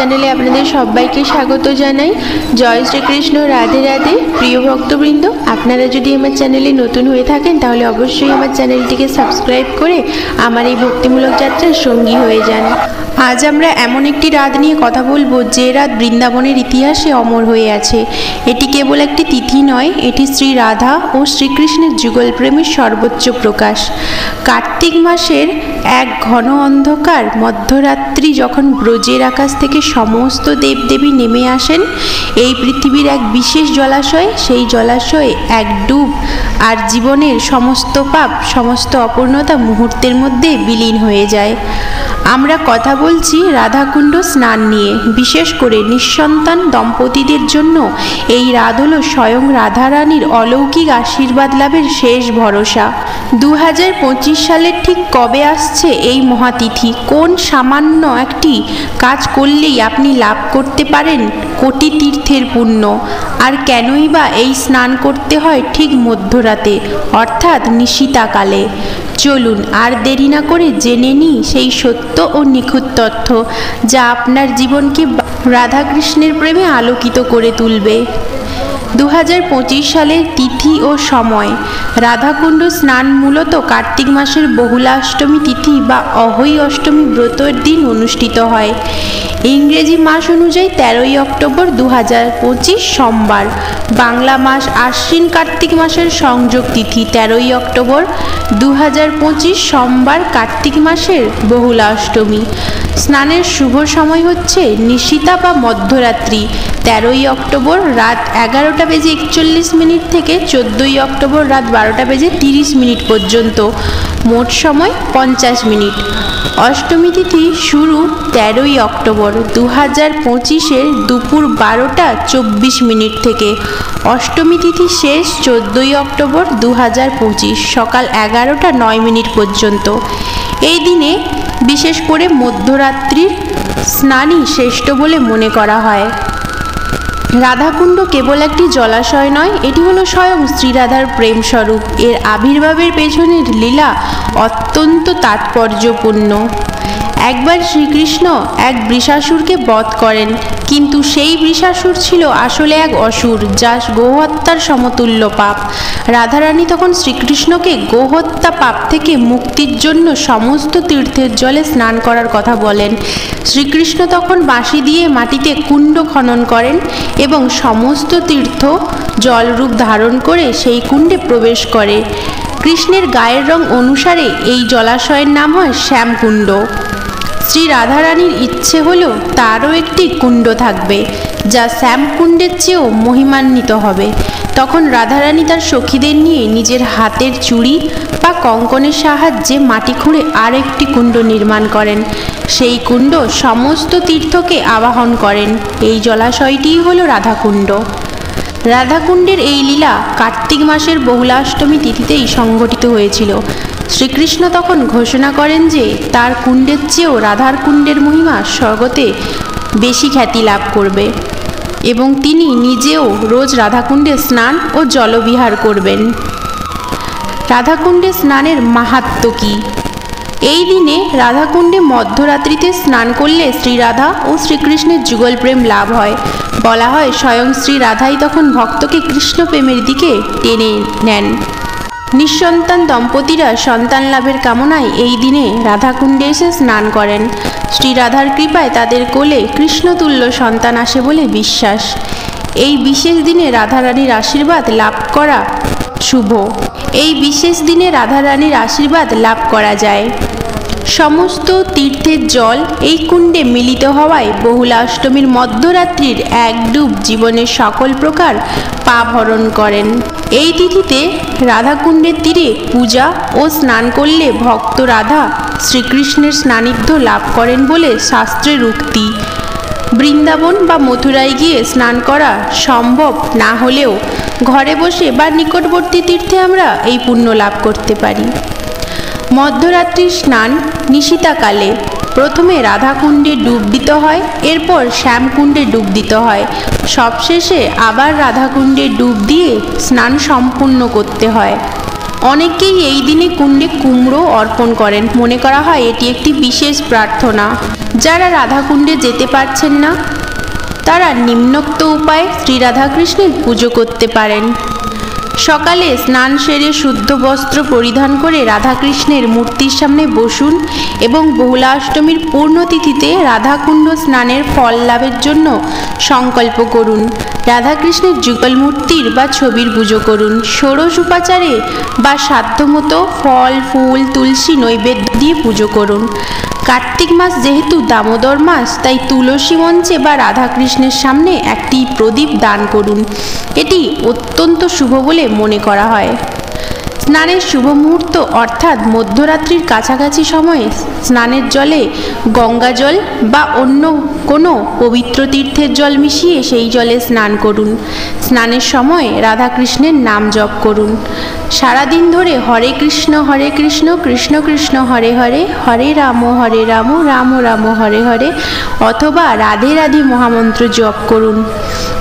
চ্যানেলে আপনাদের সবাইকে স্বাগত জানাই। জয় শ্রীকৃষ্ণ, রাধে রাধে। প্রিয় ভক্তবৃন্দ, আপনারা যদি আমার চ্যানেলে নতুন হয়ে থাকেন তাহলে অবশ্যই আমার চ্যানেলটিকে সাবস্ক্রাইব করে আমার এই ভক্তিমূলক যাত্রার সঙ্গী হয়ে যান। আজ আমরা এমন একটি রাত নিয়ে কথা বলবো যে রাত বৃন্দাবনের ইতিহাসে অমর হয়ে আছে। এটি কেবল একটি তিথি নয়, এটি শ্রী রাধা ও শ্রীকৃষ্ণের যুগল প্রেমের সর্বোচ্চ প্রকাশ। কার্তিক মাসের এক ঘন অন্ধকার মধ্যরাত্রি যখন ব্রজের আকাশ থেকে সমস্ত দেবদেবী নেমে আসেন এই পৃথিবীর এক বিশেষ জলাশয়ে, সেই জলাশয়ে এক ডুব আর জীবনের সমস্ত পাপ, সমস্ত অপূর্ণতা মুহূর্তের মধ্যে বিলীন হয়ে যায়। আমরা কথা বলছি রাধাকুণ্ড স্নান নিয়ে। বিশেষ করে নিঃসন্তান দম্পতিদের জন্য এই রাত হলো স্বয়ং রাধারানীর অলৌকিক আশীর্বাদ লাভের শেষ ভরসা। 2025 সালের ঠিক কবে আসছে এই মহাতিথি? কোন সামান্য একটি কাজ করলেই আপনি লাভ করতে পারেন কোটি তীর্থের পুণ্য? আর কেনই বা এই স্নান করতে হয় ঠিক মধ্যরাতে, অর্থাৎ নিশিতাকালে? চলুন আর দেরি না করে জেনে নিই সেই সত্য ও নিখুঁত তথ্য যা আপনার জীবনকে রাধাকৃষ্ণের প্রেমে আলোকিত করে তুলবে। 2025 সালের তিথি ও সময়। রাধাকুণ্ড স্নান মূলত কার্তিক মাসের বহুলাষ্টমী তিথি বা অহৈ অষ্টমী ব্রতের দিন অনুষ্ঠিত হয়। ইংরেজি মাস অনুযায়ী 13ই অক্টোবর 2025 সোমবার। বাংলা মাস আশ্বিন কার্তিক মাসের সংযোগ তিথি 13ই অক্টোবর 2025 সোমবার, কার্তিক মাসের বহুলাষ্টমী। স্নানের শুভ সময় হচ্ছে নিশিতা বা মধ্যরাত্রি, 13ই অক্টোবর রাত 11:41 থেকে 14ই অক্টোবর রাত 12:30 পর্যন্ত, মোট সময় 50 মিনিট। অষ্টমী তিথি শুরু 13ই অক্টোবর 2025 দুপুর 12:24 থেকে। অষ্টমী তিথি শেষ 14ই অক্টোবর 2025 সকাল 11:09 পর্যন্ত। এই দিনে বিশেষ করে মধ্যরাত্রির স্নানই শ্রেষ্ঠ বলে মনে করা হয়। রাধাকুণ্ড কেবল একটি জলাশয় নয়, এটি হলো স্বয়ং শ্রীরাধার প্রেম স্বরূপ। এর আবির্ভাবের পেছনের লীলা অত্যন্ত তাৎপর্যপূর্ণ। একবার শ্রীকৃষ্ণ এক বৃষাসুরকে বধ করেন, কিন্তু সেই বৃষাসুর ছিল আসলে এক অসুর, যা গোহত্যার সমতুল্য পাপ। রাধারানী তখন শ্রীকৃষ্ণকে গোহত্যা পাপ থেকে মুক্তির জন্য সমস্ত তীর্থের জলে স্নান করার কথা বলেন। শ্রীকৃষ্ণ তখন বাঁশি দিয়ে মাটিতে কুণ্ড খনন করেন এবং সমস্ত তীর্থ জলরূপ ধারণ করে সেই কুণ্ডে প্রবেশ করে। কৃষ্ণের গায়ের রং অনুসারে এই জলাশয়ের নাম হয় শ্যামকুণ্ড। শ্রী রাধারানীর ইচ্ছে হলো তারও একটি কুণ্ড থাকবে, যা শ্যামকুণ্ডের চেয়েও মহিমান্বিত হবে। তখন রাধারানী তার সখীদের নিয়ে নিজের হাতের চুড়ি বা কঙ্কনের সাহায্যে মাটি খুঁড়ে আর একটি কুণ্ড নির্মাণ করেন। সেই কুণ্ড সমস্ত তীর্থকে আবাহন করেন। এই জলাশয়টিই হলো রাধাকুণ্ড। রাধাকুণ্ডের এই লীলা কার্তিক মাসের বহুলাষ্টমী তিথিতেই সংঘটিত হয়েছিল। শ্রীকৃষ্ণ তখন ঘোষণা করেন যে তার কুণ্ডের চেয়েও রাধার কুণ্ডের মহিমা স্বর্গতে বেশি খ্যাতি লাভ করবে এবং তিনি নিজেও রোজ রাধাকুণ্ডে স্নান ও জলবিহার করবেন। রাধাকুণ্ডে স্নানের মাহাত্ম্য কী? এই দিনে রাধাকুণ্ডে মধ্যরাত্রিতে স্নান করলে শ্রীরাধা ও শ্রীকৃষ্ণের যুগল প্রেম লাভ হয়। বলা হয় স্বয়ং শ্রী রাধাই তখন ভক্তকে কৃষ্ণ প্রেমের দিকে টেনে নেন। নিঃসন্তান দম্পতিরা সন্তান লাভের কামনায় এই দিনে রাধাকুণ্ডে এসে স্নান করেন। শ্রী রাধার কৃপায় তাদের কোলে কৃষ্ণতুল্য সন্তান আসে বলে বিশ্বাস। এই বিশেষ দিনে রাধারানীর আশীর্বাদ লাভ করা শুভ। এই বিশেষ দিনে রাধারানীর আশীর্বাদ লাভ করা যায়। সমস্ত তীর্থের জল এই কুণ্ডে মিলিত হওয়ায় বহুলাষ্টমীর মধ্যরাত্রির এক ডুব জীবনের সকল প্রকার পাপ হরণ করেন। এই তিথিতে রাধাকুণ্ডের তীরে পূজা ও স্নান করলে ভক্ত রাধা শ্রীকৃষ্ণের সান্নিধ্য লাভ করেন বলে শাস্ত্রের উক্তি। বৃন্দাবন বা মথুরায় গিয়ে স্নান করা সম্ভব না হলেও ঘরে বসে বা নিকটবর্তী তীর্থে আমরা এই পুণ্য লাভ করতে পারি। মধ্যরাত্রির স্নান নিশিতাকালে প্রথমে রাধাকুণ্ডে ডুব দিতে হয়, এরপর শ্যামকুণ্ডে ডুব দিতে হয়, সবশেষে আবার রাধাকুণ্ডে ডুব দিয়ে স্নান সম্পূর্ণ করতে হয়। অনেকেই এই দিনে কুণ্ডে কুমড়ো অর্পণ করেন। মনে করা হয় এটি একটি বিশেষ প্রার্থনা। যারা রাধাকুণ্ডে যেতে পারছেন না তারা নিম্নোক্ত উপায়ে শ্রী রাধাকৃষ্ণের পুজো করতে পারেন। সকালে স্নান সেরে শুদ্ধ বস্ত্র পরিধান করে রাধাকৃষ্ণের মূর্তির সামনে বসুন এবং বহুলাষ্টমীর পূর্ণতিথিতে রাধাকুণ্ড স্নানের ফল লাভের জন্য সংকল্প করুন। রাধাকৃষ্ণের যুগল মূর্তির বা ছবির পুজো করুন। ষোড়শ উপাচারে বা সাধ্যমতো ফল ফুল তুলসী নৈবেদ্য দিয়ে পুজো করুন। কার্তিক মাস যেহেতু দামোদর মাস, তাই তুলসী মঞ্চে বা রাধাকৃষ্ণের সামনে একটি প্রদীপ দান করুন। এটি অত্যন্ত শুভ বলে মনে করা হয়। স্নানের শুভ মুহূর্ত অর্থাৎ মধ্যরাত্রির কাছাকাছি সময়ে স্নানের জলে গঙ্গা জল বা অন্য কোনো পবিত্র তীর্থের জল মিশিয়ে সেই জলে স্নান করুন। স্নানের সময় রাধাকৃষ্ণের নাম জপ করুন। সারাদিন ধরে হরে কৃষ্ণ কৃষ্ণ কৃষ্ণ হরে হরে, হরে রাম রাম রাম হরে হরে অথবা রাধে রাধে মহামন্ত্র জপ করুন।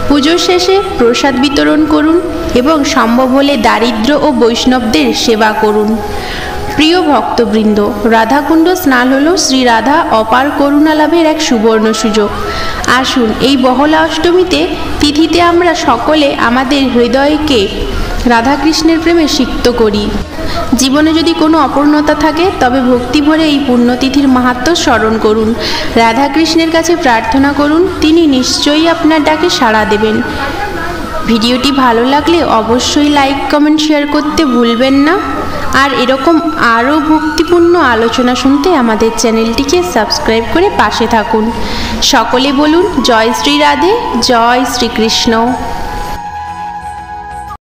পুজোর শেষে প্রসাদ বিতরণ করুন এবং সম্ভব হলে দারিদ্র ও বৈষ্ণবদের সেবা করুন। প্রিয় ভক্তবৃন্দ, রাধাকুণ্ড স্নান হল শ্রী রাধা অপার করুণা লাভের এক সুবর্ণ সুযোগ। আসুন এই বহলা অষ্টমীতে তিথিতে আমরা সকলে আমাদের হৃদয়কে রাধাকৃষ্ণের প্রেমে সিক্ত করি। জীবনে যদি কোনো অপূর্ণতা থাকে তবে ভক্তি ভরে এই পুণ্যতিথির মাহাত্ম্য স্মরণ করুন। রাধাকৃষ্ণের কাছে প্রার্থনা করুন, তিনি নিশ্চয়ই আপনার ডাকে সাড়া দেবেন। ভিডিওটি ভালো লাগলে অবশ্যই লাইক কমেন্ট শেয়ার করতে ভুলবেন না। আর এরকম আরও ভক্তিপূর্ণ আলোচনা শুনতে আমাদের চ্যানেলটিকে সাবস্ক্রাইব করে পাশে থাকুন। সকলে বলুন জয় শ্রী রাধে, জয় শ্রীকৃষ্ণ।